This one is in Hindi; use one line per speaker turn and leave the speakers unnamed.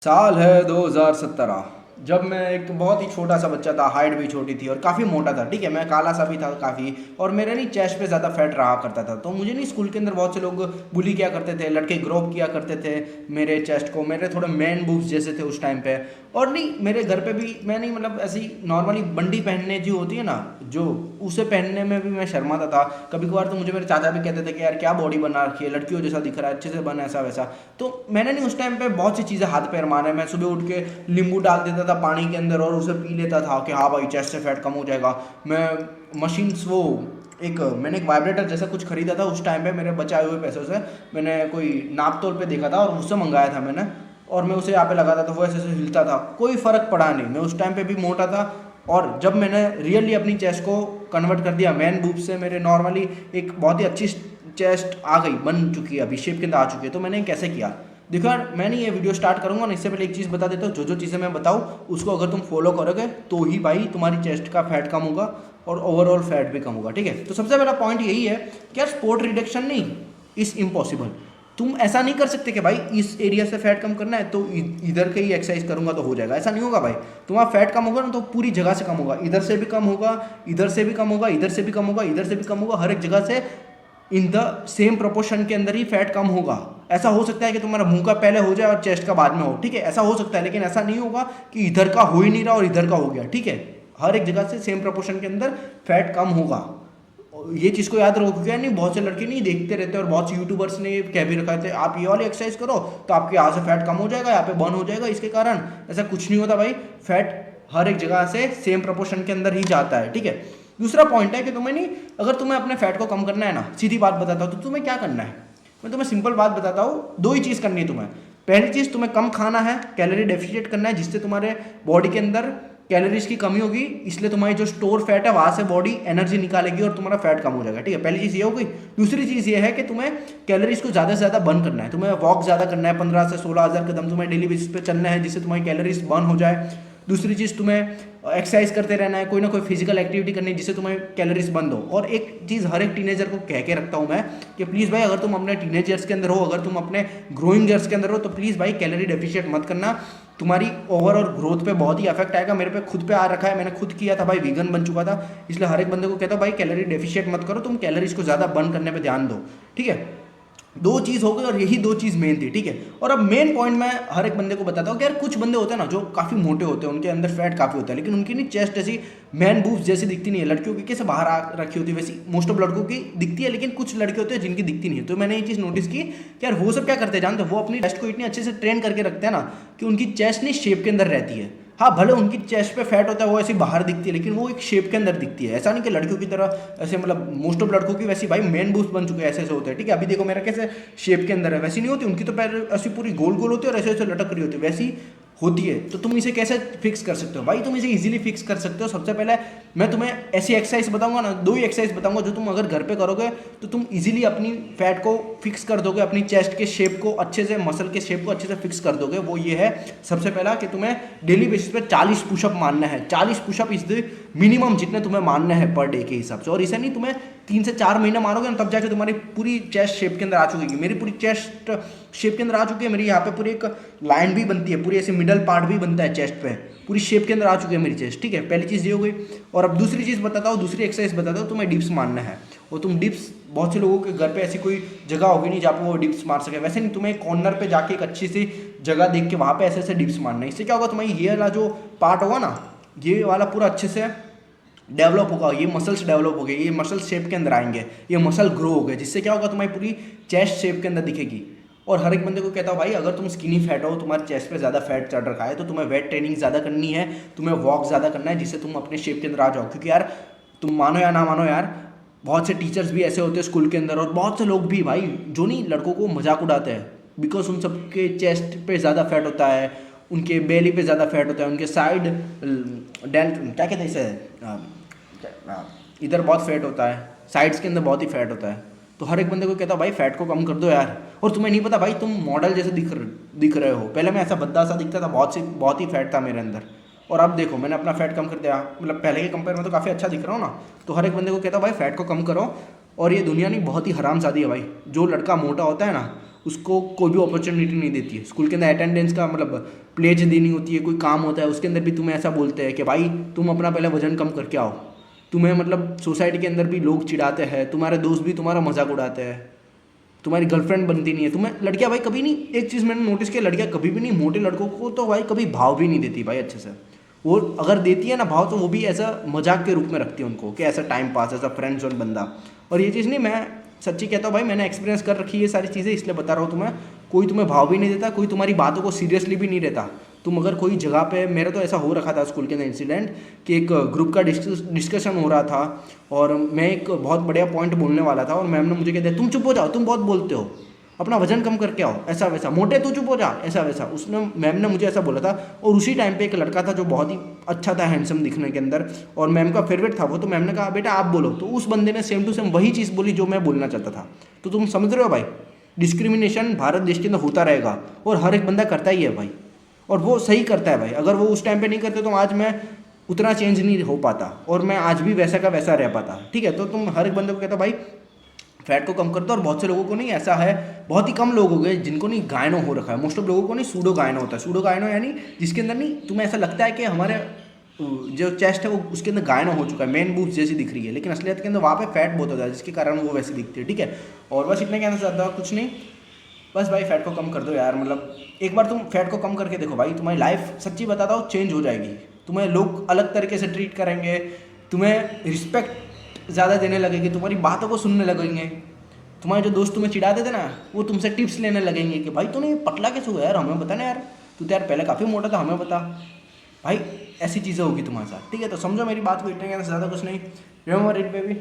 साल है 2017। जब मैं एक बहुत ही छोटा सा बच्चा था, हाइट भी छोटी थी और काफ़ी मोटा था। ठीक है, मैं काला सा भी था काफ़ी। और मेरे नहीं चेस्ट पे ज़्यादा फैट रहा करता था, तो मुझे नहीं स्कूल के अंदर बहुत से लोग बुली किया करते थे, लड़के ग्रोप किया करते थे मेरे चेस्ट को। मेरे थोड़े मैन बूब्स जैसे थे उस टाइम पे। और नहीं, मेरे घर पे भी मैं नहीं मतलब ऐसी नॉर्मली बंडी पहनने जो होती है ना, जो उसे पहनने में भी मैं शर्माता था। कभी कभार तो मुझे मेरे चाचा भी कहते थे कि यार क्या बॉडी बना रखी है, लड़कियों जैसा दिख रहा है, अच्छे से बन, ऐसा वैसा। तो मैंने नहीं उस टाइम पे बहुत सी चीज़ें हाथ पैर मारे। मैं सुबह उठ के नींबू डाल देता था पानी के अंदर और उसे पी लेता था कि हाँ भाई चेस्ट से फैट कम हो जाएगा। मैं मशीन्स वो एक मैंने एक वाइब्रेटर जैसा कुछ खरीदा था उस टाइम पे मेरे बचाए हुए पैसों से। मैंने कोई नाप तोल पे देखा था और उससे मंगाया था मैंने। और मैं उसे यहाँ पे लगाता था, वो ऐसे ऐसे हिलता था, कोई फ़र्क पड़ा नहीं। मैं उस टाइम पे भी मोटा था। और जब मैंने रियली अपनी चेस्ट को कन्वर्ट कर दिया मैन बूब से, मेरे नॉर्मली एक बहुत ही अच्छी चेस्ट आ गई, बन चुकी है, अभी शेप के अंदर आ चुकी है। तो मैंने कैसे किया, देखो यार, मैंने ये वीडियो स्टार्ट करूंगा ना, इससे पहले एक चीज़ बता देता हूँ। जो जो चीज़ें मैं बताऊँ उसको अगर तुम फॉलो करोगे तो ही भाई तुम्हारी चेस्ट का फैट कम होगा और ओवरऑल फैट भी कम होगा। ठीक है, तो सबसे पहला पॉइंट यही है कि यार स्पोर्ट रिडक्शन नहीं इज़ इम्पॉसिबल। तुम ऐसा नहीं कर सकते कि भाई इस एरिया से फैट कम करना है तो इधर के ही एक्सरसाइज करूंगा तो हो जाएगा। ऐसा नहीं होगा भाई। तुम्हारा फैट कम होगा ना तो पूरी जगह से कम होगा, इधर से भी कम होगा, इधर से भी कम होगा, इधर से भी कम होगा, इधर से भी कम होगा, हर एक जगह से इन द सेम प्रोपोर्शन के अंदर ही फैट कम होगा। ऐसा हो सकता है कि तुम्हारा मुंह का पहले हो जाए और चेस्ट का बाद में हो, ठीक है, ऐसा हो सकता है, लेकिन ऐसा नहीं होगा कि इधर का हो ही नहीं रहा और इधर का हो गया। ठीक है, हर एक जगह से सेम प्रोपोर्शन के अंदर फैट कम होगा। ये चीज़ को याद रखो, क्या नहीं, बहुत से लड़के नहीं देखते रहते और बहुत से यूट्यूबर्स ने कह भी रखा थे आप ये वाली एक्सरसाइज करो तो आपके यहाँ से फैट कम हो जाएगा, यहाँ पे बर्न हो जाएगा इसके कारण। ऐसा कुछ नहीं होता भाई, फैट हर एक जगह से सेम प्रोपोर्शन के अंदर ही जाता है। ठीक है, दूसरा पॉइंट है कि तुम्हें नहीं, अगर तुम्हें अपने फैट को कम करना है ना, सीधी बात बताता हूँ, तो तुम्हें क्या करना है। मैं तुम्हें सिंपल बात बताता हूँ, दो ही चीज़ करनी है तुम्हें। पहली चीज़, तुम्हें कम खाना है, कैलोरी डेफिशिएट करना है, जिससे तुम्हारे बॉडी के अंदर कैलोरीज की कमी होगी, इसलिए तुम्हारी जो स्टोर फैट है वहां से बॉडी एनर्जी निकालेगी और तुम्हारा फैट कम हो जाएगा। ठीक है, पहली चीज़ ये हो गई। दूसरी चीज़ ये है कि तुम्हें कैलोरीज को ज़्यादा से ज़्यादा बर्न करना है। तुम्हें वॉक ज़्यादा करना है, 15 से 16 हज़ार कदम तुम्हें डेली बेसिस पे चलना है, जिससे तुम्हारी कैलोरीज बर्न हो जाए। दूसरी चीज़, तुम्हें एक्सरसाइज करते रहना है, कोई ना कोई फिजिकल एक्टिविटी करनी है जिससे तुम्हें कैलोरीज बंद हो। और एक चीज़ हर एक टीनेजर को कह के रखता हूँ मैं कि प्लीज़ भाई, अगर तुम अपने टीनेज ईयर्स के अंदर हो, अगर तुम अपने ग्रोइंग ईयर्स के अंदर हो, तो प्लीज़ भाई कैलोरी डेफिशिएट मत करना। तुम्हारी ओवरऑल ग्रोथ पे बहुत ही इफेक्ट आएगा। मेरे पे खुद पे आ रखा है, मैंने खुद किया था भाई, वीगन बन चुका था। इसलिए हर एक बंदे को कहता हूँ भाई कैलोरी डेफिशिएट मत करो, तुम कैलोरीज को ज़्यादा बर्न करने पे ध्यान दो। ठीक है, दो चीज़ हो गई और यही दो चीज़ मेन थी। ठीक है, और अब मेन पॉइंट मैं हर एक बंदे को बताता हूँ कि यार कुछ बंदे होते हैं ना जो काफ़ी मोटे होते हैं, उनके अंदर फैट काफ़ी होता है, लेकिन उनकी नहीं चेस्ट ऐसी मैन बूब्स जैसी दिखती नहीं है। लड़कियों की कैसे बाहर आ रखी होती है वैसी मोस्ट ऑफ लड़कों की दिखती है, लेकिन कुछ लड़के होते हैं जिनकी दिखती नहीं है। तो मैंने ये चीज़ नोटिस की कि यार वो सब क्या करते हैं जानते हो, वो अपनी चेस्ट को इतनी अच्छे से ट्रेन करके रखते हैं ना कि उनकी चेस्ट नहीं शेप के अंदर रहती है। हाँ, भले उनकी चेस्ट पे फैट होता है, वो ऐसी बाहर दिखती है, लेकिन वो एक शेप के अंदर दिखती है। ऐसा नहीं कि लड़कियों की तरह ऐसे, मतलब मोस्ट ऑफ लड़कों की वैसी भाई मेन बूस्ट बन चुके हैं, ऐसे ऐसे होते हैं। ठीक है, अभी देखो मेरा कैसे शेप के अंदर है, वैसी नहीं होती उनकी, तो पैर ऐसी पूरी गोल गोल होती है और ऐसे ऐसे लटक रही होती है, वैसी होती है। तो तुम इसे कैसे फिक्स कर सकते हो भाई, तुम इसे इजीली फिक्स कर सकते हो। सबसे पहले मैं तुम्हें ऐसी एक्सरसाइज बताऊंगा ना, दो ही एक्सरसाइज बताऊंगा जो तुम अगर घर पे करोगे तो तुम इजीली अपनी फैट को फिक्स कर दोगे, अपनी चेस्ट के शेप को अच्छे से, मसल के शेप को अच्छे से फिक्स कर दोगे। वो ये है, सबसे पहला कि तुम्हें डेली बेसिस पे 40 पुशअप मानना है। 40 पुशअप इज द मिनिमम जितने तुम्हें मानना है पर डे के हिसाब से। और इसे नहीं, तुम्हें 3 से 4 महीने मारोगे ना, तब जाके तुम्हारी पूरी चेस्ट शेप के अंदर आ चुकी है। मेरी पूरी चेस्ट शेप के अंदर आ चुकी है, मेरी यहाँ पे पूरी एक लाइन भी बनती है, पूरी ऐसे मिडल पार्ट भी बनता है चेस्ट पे, पूरी शेप के अंदर आ चुकी है मेरी चेस्ट। ठीक है, पहली चीज़ ये हो गई। और अब दूसरी चीज़ बताता हूँ, दूसरी एक्सरसाइज बताता हूँ, तुम्हें डिप्स मारना है। और तुम डिप्स, बहुत से लोगों के घर पे ऐसी कोई जगह होगी नहीं जहाँ पे वो डिप्स मार सके, वैसे नहीं, तुम्हें कॉर्नर पे जाके एक अच्छी सी जगह देख के वहाँ पे ऐसे ऐसे डिप्स मारना है। इससे क्या होगा, तुम्हारी ये वाला जो पार्ट होगा ना, ये वाला पूरा अच्छे से डेवलप होगा, ये मसल्स डेवलप हो गए, ये मसल शेप के अंदर आएंगे, ये मसल ग्रो हो गए, जिससे क्या होगा, तुम्हारी पूरी चेस्ट शेप के अंदर दिखेगी। और हर एक बंदे को कहता हूँ भाई, अगर तुम स्किनी फैट हो, तुम्हारे चेस्ट पे ज़्यादा फैट चढ़ रखा है, तो तुम्हें वेट ट्रेनिंग ज़्यादा करनी है, तुम्हें वॉक ज़्यादा करना है, जिससे तुम अपने शेप के अंदर आ जाओ। क्योंकि यार तुम मानो या ना मानो यार, बहुत से टीचर्स भी ऐसे होते हैं स्कूल के अंदर, और बहुत से लोग भी भाई जो नहीं लड़कों को मजाक उड़ाते हैं, बिकॉज उन सबके चेस्ट पे ज़्यादा फैट होता है, उनके बेली पे ज़्यादा फैट होता है, उनके साइड डेंट क्या कहते हैं इसे, इधर बहुत फैट होता है, साइड्स के अंदर बहुत ही फैट होता है। तो हर एक बंदे को कहता है भाई फैट को कम कर दो यार। और तुम्हें नहीं पता भाई, तुम मॉडल जैसे दिख रहे हो। पहले मैं ऐसा भद्दा सा दिखता था, बहुत ही फैट था मेरे अंदर, और अब देखो मैंने अपना फैट कम कर दिया, मतलब पहले के कंपेयर में तो काफ़ी अच्छा दिख रहा हूँ ना। तो हर एक बंदे को कहता है भाई फैट को कम करो। और ये दुनिया नहीं बहुत ही हरामजादी है भाई, जो लड़का मोटा होता है ना उसको कोई भी अपॉर्चुनिटी नहीं देती है। स्कूल के अंदर अटेंडेंस का मतलब प्लेज देनी होती है, कोई काम होता है उसके अंदर भी तुम्हें ऐसा बोलते हैं कि भाई तुम अपना पहले वजन कम करके आओ। तुम्हें मतलब सोसाइटी के अंदर भी लोग चिढ़ाते हैं, तुम्हारे दोस्त भी तुम्हारा मजाक उड़ाते हैं, तुम्हारी गर्लफ्रेंड बनती नहीं है तुम्हें। लड़कियां भाई कभी नहीं, एक चीज़ मैंने नोटिस किया, लड़कियां कभी भी नहीं मोटे लड़कों को तो भाई कभी भाव भी नहीं देती भाई अच्छे से। वो अगर देती है ना भाव तो वो भी ऐसा मजाक के रूप में रखती है उनको कि ऐसा टाइम पास, ऐसा फ्रेंड जोन बंदा। और ये चीज़ नहीं, मैं सच्ची कहता हूँ भाई, मैंने एक्सपीरियंस कर रखी है ये सारी चीज़ें, इसलिए बता रहा हूँ तुम्हें। कोई तुम्हें भाव भी नहीं देता, कोई तुम्हारी बातों को सीरियसली भी नहीं लेता। तुम अगर कोई जगह पे, मेरा तो ऐसा हो रखा था स्कूल के अंदर इंसिडेंट कि एक ग्रुप का डिस्कशन हो रहा था और मैं एक बहुत बढ़िया पॉइंट बोलने वाला था और मैम ने मुझे कह दिया तुम चुप हो जाओ, तुम बहुत बोलते हो, अपना वजन कम करके आओ, ऐसा वैसा, मोटे तू चुप हो जा, ऐसा वैसा। उसने, मैम ने मुझे ऐसा बोला था। और उसी टाइम पे एक लड़का था जो बहुत ही अच्छा था, हैंडसम दिखने के अंदर, और मैम का फेवरेट था वो। तो मैम ने कहा बेटा आप बोलो, तो उस बंदे ने सेम टू सेम वही चीज़ बोली जो मैं बोलना चाहता था। तो तुम समझ रहे हो भाई, डिस्क्रिमिनेशन भारत देश के अंदर होता रहेगा और हर एक बंदा करता ही है भाई, और वो सही करता है भाई। अगर वो उस टाइम पे नहीं करते तो आज मैं उतना चेंज नहीं हो पाता और मैं आज भी वैसा का वैसा रह पाता, ठीक है। तो तुम हर एक बंदे को कहता भाई फैट को कम कर दो। और बहुत से लोगों को नहीं ऐसा है, बहुत ही कम लोग हो गए जिनको नहीं गायनो हो रखा है। मोस्ट ऑफ लोगों को नहीं सूडो गायनो होता है। सूडो गायनो यानी जिसके अंदर नहीं तुम्हें ऐसा लगता है कि हमारे जो चेस्ट है वो उसके अंदर गायनो हो चुका है, मेन बूब्स जैसी दिख रही है, लेकिन असलियत के अंदर वहाँ पे फैट बहुत होता है जिसके कारण वो वैसी दिखती है, ठीक है। और बस इतना कहना चाहता हूँ, कुछ नहीं, बस भाई फैट को कम कर दो यार। मतलब एक बार तुम फैट को कम करके देखो भाई, तुम्हारी लाइफ सच्ची बताता हूँ चेंज हो जाएगी। तुम्हें लोग अलग तरीके से ट्रीट करेंगे, तुम्हें रिस्पेक्ट ज़्यादा देने लगेंगे, तुम्हारी बातों को सुनने लगेंगे। तुम्हारे जो दोस्त तुम्हें चिढ़ाते थे ना, वो तुमसे टिप्स लेने लगेंगे कि भाई तूने पतला कैसे हुआ यार, हमें बता ना यार, तू तो यार पहले काफ़ी मोटा था, हमें बता। भाई ऐसी चीज़ें होगी तुम्हारे साथ, ठीक है। तो समझो मेरी बात को, इतना ज़्यादा कुछ नहीं। Remember it baby.